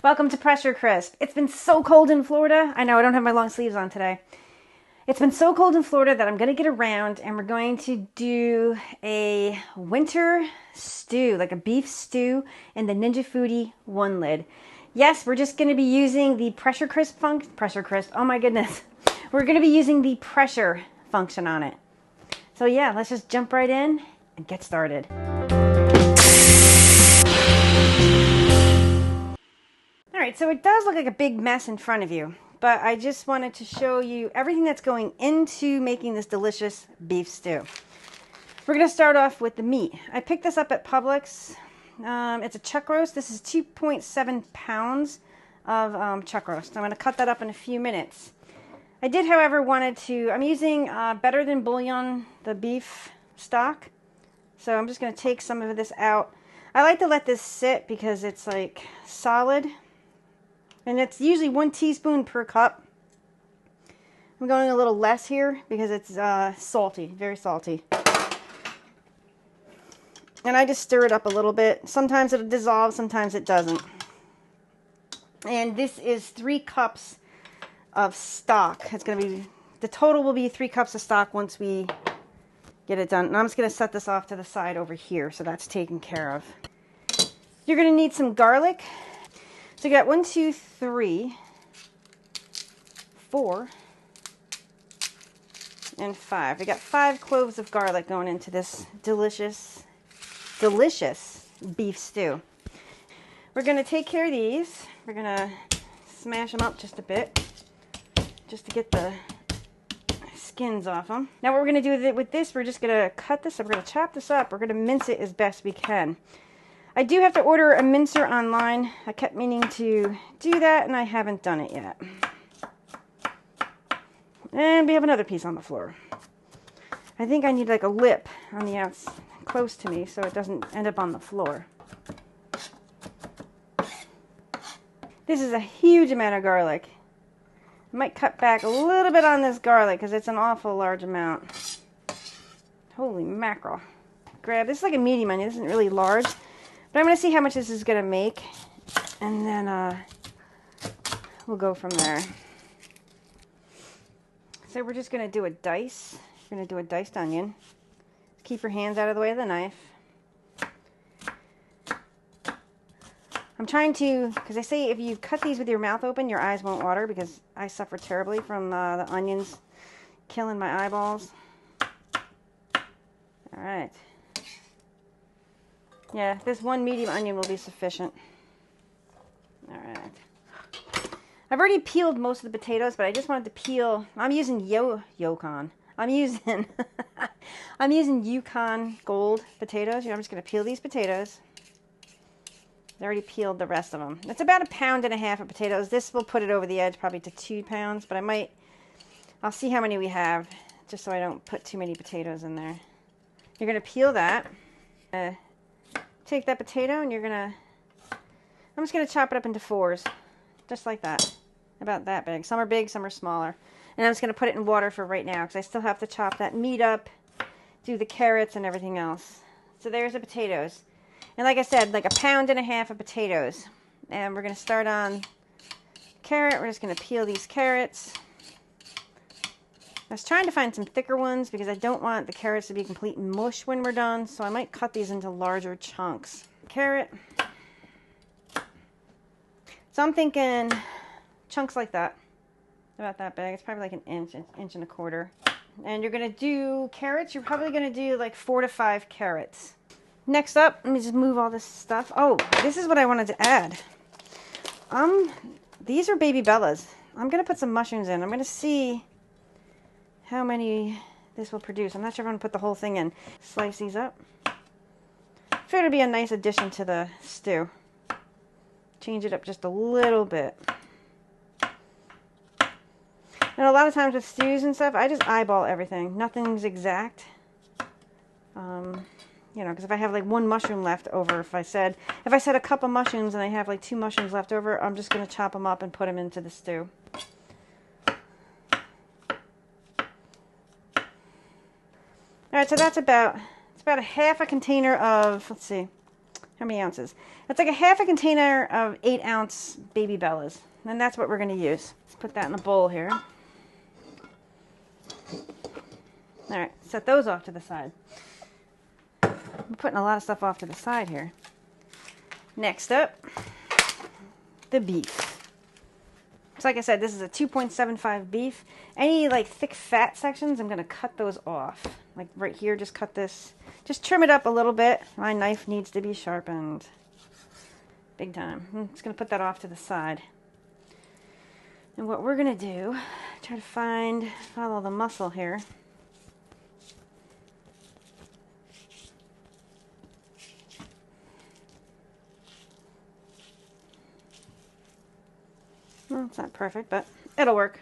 Welcome to Pressure Crisp. It's been so cold in Florida. I know I don't have my long sleeves on today. It's been so cold in Florida that I'm going to get around and we're going to do a winter stew, like a beef stew in the Ninja Foodi one lid. Yes, we're just going to be using the pressure crisp, oh my goodness. We're going to be using the pressure function on it. So yeah, let's just jump right in and get started. Alright, so it does look like a big mess in front of you, but I just wanted to show you everything that's going into making this delicious beef stew. We're going to start off with the meat. I picked this up at Publix. It's a chuck roast. This is 2.7 pounds of chuck roast. I'm going to cut that up in a few minutes. I did, however, I'm using Better Than Bouillon, the beef stock. So I'm just going to take some of this out. I like to let this sit because it's like solid. And it's usually 1 teaspoon per cup. I'm going a little less here because it's salty, very salty. And I just stir it up a little bit. Sometimes it'll dissolve, sometimes it doesn't. And this is 3 cups of stock. It's going to be, the total will be 3 cups of stock once we get it done. And I'm just going to set this off to the side over here so that's taken care of. You're going to need some garlic. So you got 1, 2, 3, 4, and 5. We got 5 cloves of garlic going into this delicious, delicious beef stew. We're going to take care of these. We're going to smash them up just a bit, just to get the skins off them. Now what we're going to do with this, we're just going to cut this up. We're going to chop this up. We're going to mince it as best we can. I do have to order a mincer online. I kept meaning to do that, and I haven't done it yet. And we have another piece on the floor. I think I need like a lip on the outside, close to me, so it doesn't end up on the floor. This is a huge amount of garlic. I might cut back a little bit on this garlic because it's an awful large amount. Holy mackerel. This is like a medium onion. This isn't really large. But I'm going to see how much this is going to make, and then we'll go from there. So we're just going to do a dice. We're going to do a diced onion. Keep your hands out of the way of the knife. I'm trying to, because they say if you cut these with your mouth open, your eyes won't water, because I suffer terribly from the onions killing my eyeballs. All right. Yeah, this 1 medium onion will be sufficient. Alright. I've already peeled most of the potatoes, but I just wanted to peel. I'm using Yukon. I'm using Yukon Gold potatoes. I'm just going to peel these potatoes. I already peeled the rest of them. It's about 1.5 pounds of potatoes. This will put it over the edge probably to 2 pounds, but I'll see how many we have, just so I don't put too many potatoes in there. You're going to peel that. Take that potato and I'm just going to chop it up into 4s, just like that, about that big. Some are big, some are smaller. And I'm just going to put it in water for right now because I still have to chop that meat up, do the carrots and everything else. So there's the potatoes. And like I said, like 1.5 pounds of potatoes. And we're going to start on carrot. We're just going to peel these carrots. I was trying to find some thicker ones because I don't want the carrots to be complete mush when we're done, so I might cut these into larger chunks. Carrot. So I'm thinking chunks like that, about that big. It's probably like an inch and a quarter. And you're going to do carrots. You're probably going to do like 4 to 5 carrots. Next up, let me just move all this stuff. Oh, this is what I wanted to add. These are baby bellas. I'm going to put some mushrooms in. I'm going to see how many this will produce. I'm not sure if I'm going to put the whole thing in. Slice these up. I figured it'd be a nice addition to the stew. Change it up just a little bit. And a lot of times with stews and stuff, I just eyeball everything. Nothing's exact. You know, because if I have like 1 mushroom left over, if I said a cup of mushrooms and I have like 2 mushrooms left over, I'm just going to chop them up and put them into the stew. Alright, so that's about, it's about 1/2 container of, let's see, How many ounces? It's like a half a container of 8-ounce Baby Bellas. And that's what we're going to use. Let's put that in a bowl here. All right, set those off to the side. I'm putting a lot of stuff off to the side here. Next up, the beef. So like I said, this is a 2.75 beef. Any like thick fat sections, I'm going to cut those off. Like right here, just cut this. Just trim it up a little bit. My knife needs to be sharpened. Big time. I'm just going to put that off to the side. And what we're going to do, try to follow the muscle here. Well, it's not perfect, but it'll work.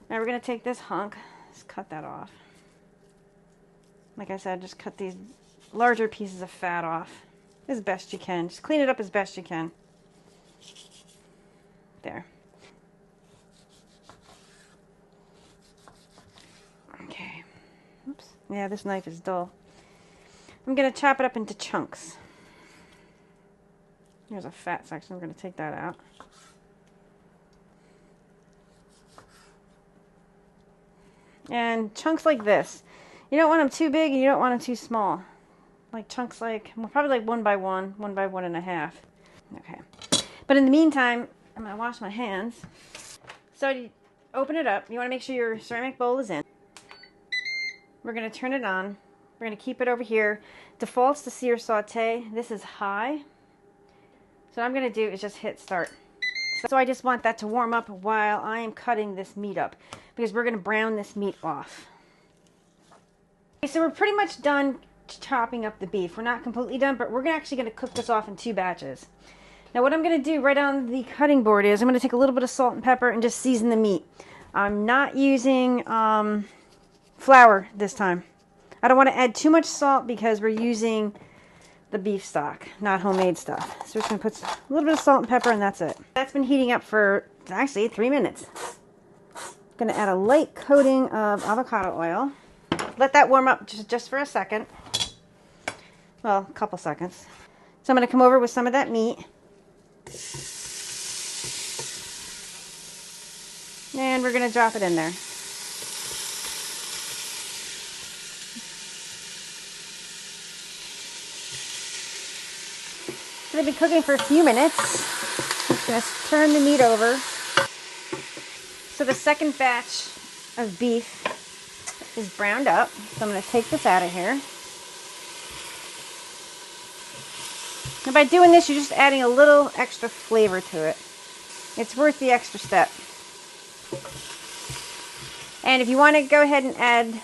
Now we're going to take this hunk, just cut that off. Like I said, just cut these larger pieces of fat off as best you can. Just clean it up as best you can. There. Okay. Oops. Yeah, this knife is dull. I'm going to chop it up into chunks. Here's a fat section. I'm going to take that out. And chunks like this. You don't want them too big and you don't want them too small. Like chunks like, well, probably like 1 by 1, 1 by 1.5. Okay. But in the meantime, I'm going to wash my hands. So you open it up. You want to make sure your ceramic bowl is in. We're going to turn it on. We're going to keep it over here. Defaults to sear saute. This is high. So what I'm going to do is just hit start. So I just want that to warm up while I am cutting this meat up, because we're going to brown this meat off. Okay, so we're pretty much done chopping up the beef. We're not completely done, but we're actually going to cook this off in 2 batches. Now what I'm going to do right on the cutting board is I'm going to take a little bit of salt and pepper and just season the meat. I'm not using flour this time. I don't want to add too much salt because we're using the beef stock, not homemade stuff. So we're just going to put a little bit of salt and pepper and that's it. That's been heating up for actually 3 minutes. Going to add a light coating of avocado oil. Let that warm up just for a second. Well, a couple seconds. So I'm going to come over with some of that meat. And we're going to drop it in there. So they've been cooking for a few minutes. I'm just going to turn the meat over. So the second batch of beef is browned up. So I'm going to take this out of here. And by doing this, you're just adding a little extra flavor to it. It's worth the extra step. And if you want to go ahead and add,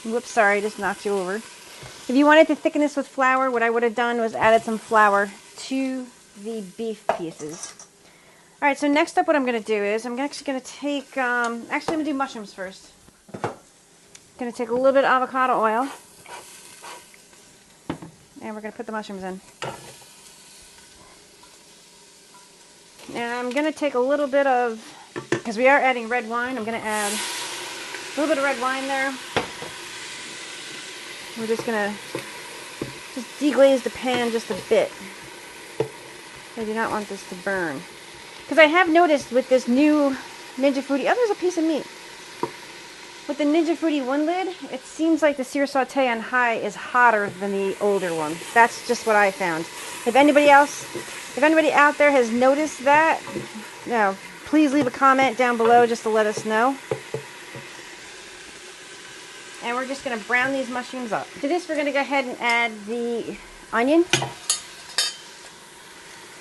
whoops, sorry, just knocked you over. If you wanted to thicken this with flour, what I would have done was added some flour to the beef pieces. All right, so next up what I'm going to do is I'm actually going to take, I'm going to do mushrooms first. I'm going to take a little bit of avocado oil. And we're going to put the mushrooms in. And I'm going to take a little bit of, because we are adding red wine, I'm going to add a little bit of red wine there. We're just going to just deglaze the pan just a bit. I do not want this to burn. Because I have noticed with this new Ninja Foodi, oh, there's a piece of meat. With the Ninja Foodi 1 lid, it seems like the sear saute on high is hotter than the older one. That's just what I found. If anybody out there has noticed that, please leave a comment down below just to let us know. And we're just going to brown these mushrooms up. To this, we're going to go ahead and add the onion.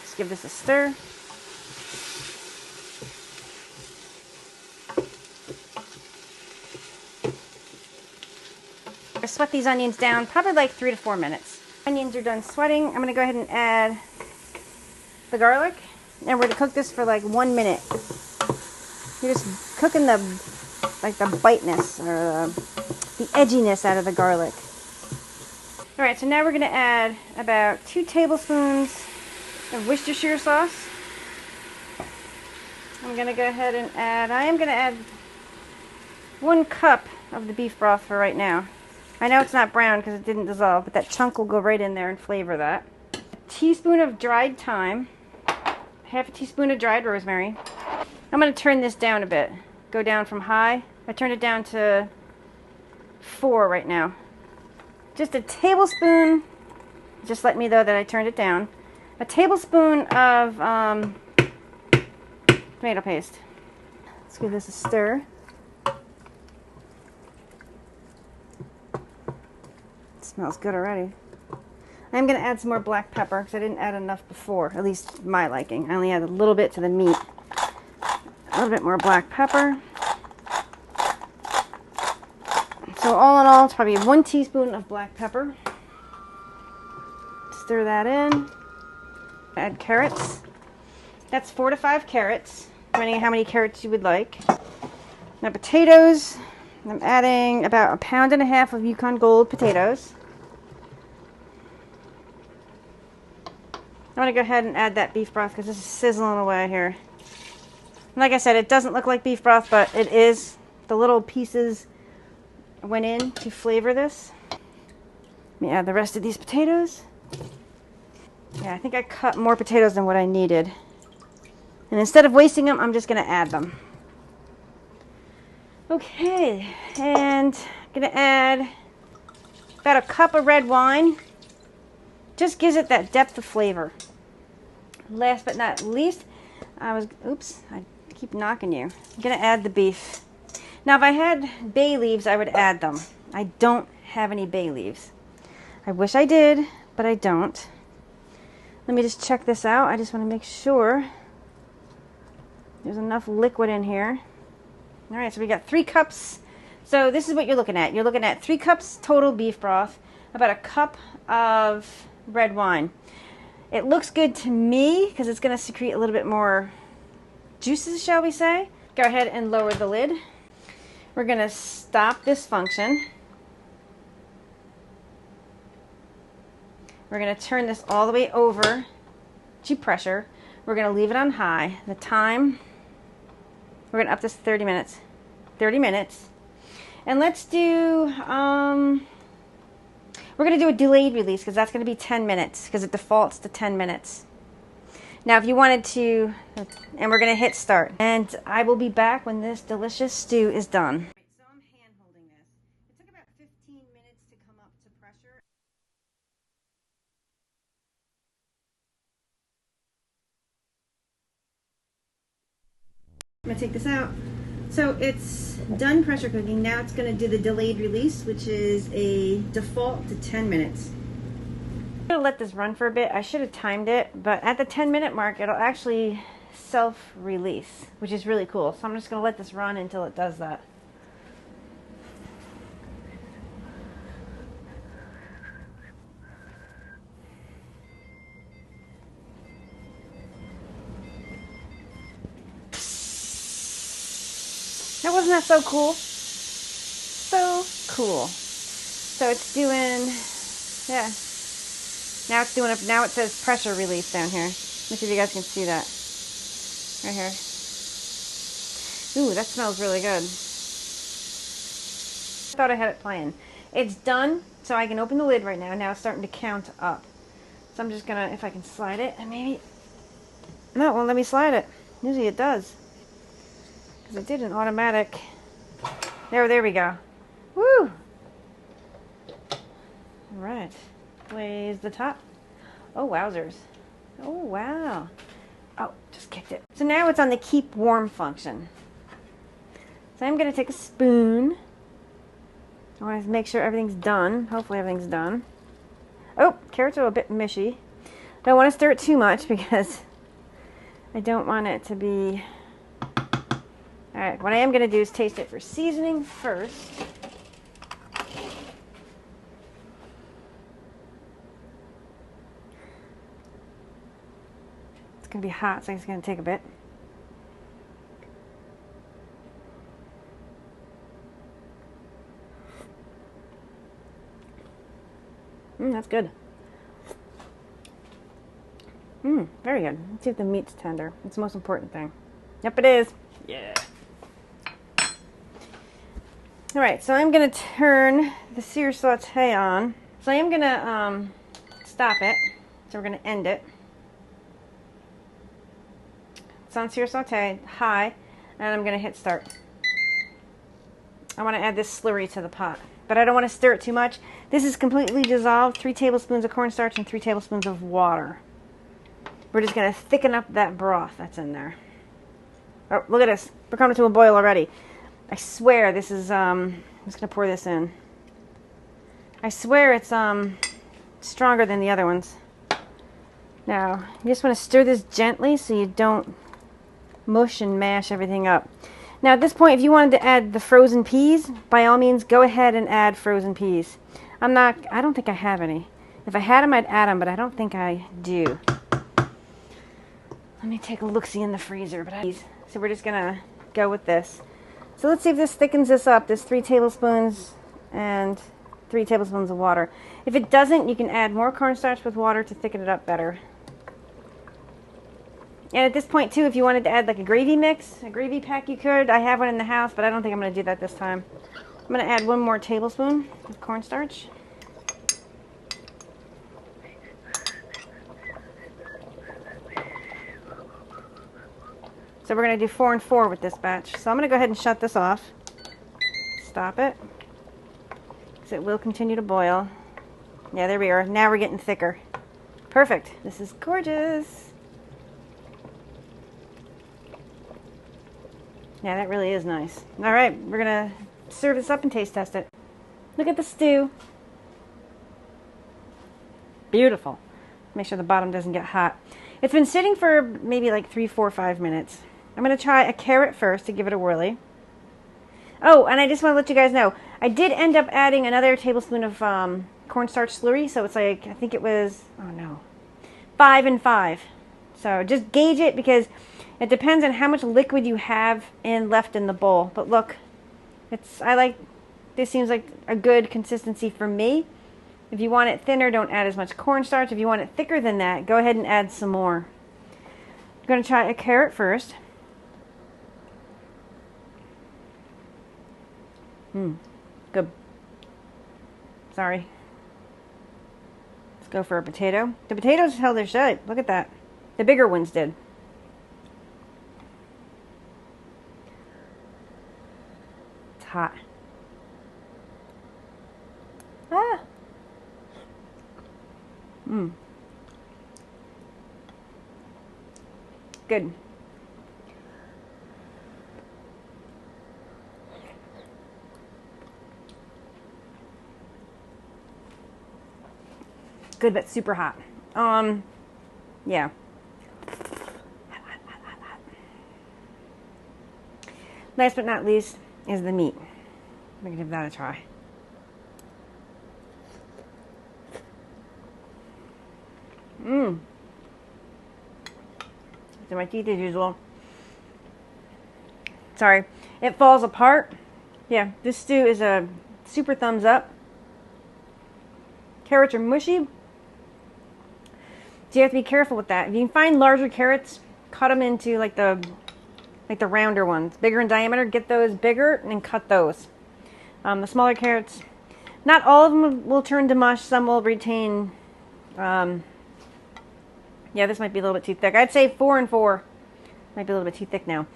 Just give this a stir. I sweat these onions down probably like 3 to 4 minutes. Onions are done sweating. I'm going to go ahead and add the garlic. And we're going to cook this for like 1 minute. You're just cooking the biteness or the edginess out of the garlic. Alright, so now we're going to add about 2 tablespoons of Worcestershire sauce. I'm going to go ahead and I am going to add 1 cup of the beef broth for right now. I know it's not brown because it didn't dissolve, but that chunk will go right in there and flavor that. teaspoon of dried thyme, half a teaspoon of dried rosemary. I'm going to turn this down a bit. Go down from high. I turned it down to 4 right now. Just a tablespoon. Just let me know that I turned it down. A tablespoon of tomato paste. Let's give this a stir. It smells good already. I'm going to add some more black pepper because I didn't add enough before, at least my liking. I only added a little bit to the meat. A little bit more black pepper. So all in all, it's probably 1 teaspoon of black pepper. Stir that in. Add carrots. That's 4 to 5 carrots, depending on how many carrots you would like. Now potatoes. I'm adding about 1.5 pounds of Yukon Gold potatoes. I'm going to go ahead and add that beef broth because this is sizzling away here. Like I said, it doesn't look like beef broth, but it is. The little pieces went in to flavor this. Let me add the rest of these potatoes. Yeah, I think I cut more potatoes than what I needed. And instead of wasting them, I'm just going to add them. Okay, and I'm going to add about a cup of red wine. Just gives it that depth of flavor. Last but not least, oops, I keep knocking you. I'm going to add the beef. Now, if I had bay leaves, I would add them. I don't have any bay leaves. I wish I did, but I don't. Let me just check this out. I just want to make sure there's enough liquid in here. All right, so we got 3 cups. So this is what you're looking at. You're looking at 3 cups total beef broth, about a cup of red wine. It looks good to me because it's going to secrete a little bit more juices, shall we say. Go ahead and lower the lid. We're going to stop this function. We're going to turn this all the way over to pressure. We're going to leave it on high. The time, we're going to up this to 30 minutes. 30 minutes. And let's do, we're going to do a delayed release because that's going to be 10 minutes because it defaults to 10 minutes. Now, if you wanted to, and we're going to hit start. And I will be back when this delicious stew is done. So I'm hand holding this. It took about 15 minutes to come up to pressure. I'm going to take this out. So it's done pressure cooking. Now it's going to do the delayed release, which is a default to 10 minutes. I'm going to let this run for a bit. I should have timed it, but at the 10-minute mark, it'll actually self-release, which is really cool. So I'm just going to let this run until it does that. Now, wasn't that so cool? So cool. So it's doing, yeah. Now it's doing, now it says pressure release down here. Let me see if you guys can see that. Right here. Ooh, that smells really good. I thought I had it playing. It's done, so I can open the lid right now. Now it's starting to count up. So I'm just gonna, if I can slide it, and maybe, no, it won't let me slide it. Usually it does. Because it did an automatic. There we go. Woo! Alright. Blaze the top. Oh, wowzers. Oh, wow. Oh, just kicked it. So now it's on the keep warm function. So I'm going to take a spoon. I want to make sure everything's done. Hopefully everything's done. Oh, carrots are a bit mushy. Don't want to stir it too much because I don't want it to be... Alright, what I am going to do is taste it for seasoning first. It's going to be hot, so it's going to take a bit. That's good. Very good. Let's see if the meat's tender. It's the most important thing. Yep, it is. Yeah. Alright, so I'm going to turn the sear saute on. So I am going to stop it. So we're going to end it. It's on sear saute, high, and I'm going to hit start. I want to add this slurry to the pot, but I don't want to stir it too much. This is completely dissolved, 3 tablespoons of cornstarch and 3 tablespoons of water. We're just going to thicken up that broth that's in there. Oh, look at this. We're coming to a boil already. I swear this is, I'm just going to pour this in. I swear it's stronger than the other ones. Now, you just want to stir this gently so you don't mush and mash everything up. Now at this point, if you wanted to add the frozen peas, by all means go ahead and add frozen peas. I don't think I have any. If I had them, I'd add them, but I don't think I do. Let me take a look-see in the freezer. So we're just gonna go with this. So let's see if this thickens this up. This 3 tablespoons and 3 tablespoons of water. If it doesn't, you can add more cornstarch with water to thicken it up better. And at this point too, if you wanted to add like a gravy mix, a gravy pack, you could. I have one in the house, but I don't think I'm going to do that this time. I'm going to add 1 more tablespoon of cornstarch. So we're going to do 4 and 4 with this batch. So I'm going to go ahead and shut this off. Stop it. Because it will continue to boil. Yeah, there we are. Now we're getting thicker. Perfect. This is gorgeous. Yeah, that really is nice. All right, we're going to serve this up and taste test it. Look at the stew. Beautiful. Make sure the bottom doesn't get hot. It's been sitting for maybe like 3, 4, 5 minutes. I'm going to try a carrot first to give it a whirly. Oh, and I just want to let you guys know, I did end up adding another tablespoon of cornstarch slurry, so it's like, I think it was, 5 and 5. So just gauge it because it depends on how much liquid you have left in the bowl. But look, this seems like a good consistency for me. If you want it thinner, don't add as much cornstarch. If you want it thicker than that, go ahead and add some more. I'm going to try a carrot first. Good. Sorry. Let's go for a potato. The potatoes held their shape. Look at that. The bigger ones did. It's hot. Ah. Good. Good, but super hot. Yeah. Last but not least is the meat. I'm gonna give that a try. To my teeth as usual. Sorry, it falls apart. Yeah, this stew is a super thumbs up. Carrots are mushy, so you have to be careful with that. If you can find larger carrots, cut them into like the rounder ones, bigger in diameter. Get those bigger and cut those. The smaller carrots, not all of them will turn to mush. Some will retain. Yeah, this might be a little bit too thick. I'd say 4 and 4. Might be a little bit too thick now.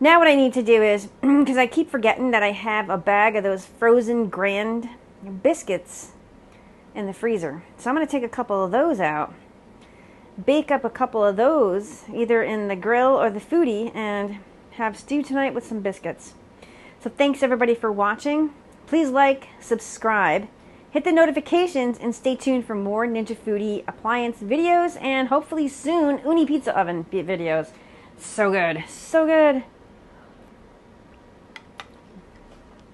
Now what I need to do is, because I keep forgetting that I have a bag of those frozen Grand biscuits in the freezer. So I'm going to take a couple of those out, bake up a couple of those, either in the grill or the Foodi, and have stew tonight with some biscuits. So thanks everybody for watching. Please like, subscribe, hit the notifications, and stay tuned for more Ninja Foodi appliance videos, and hopefully soon Uni Pizza Oven videos. So good. So good.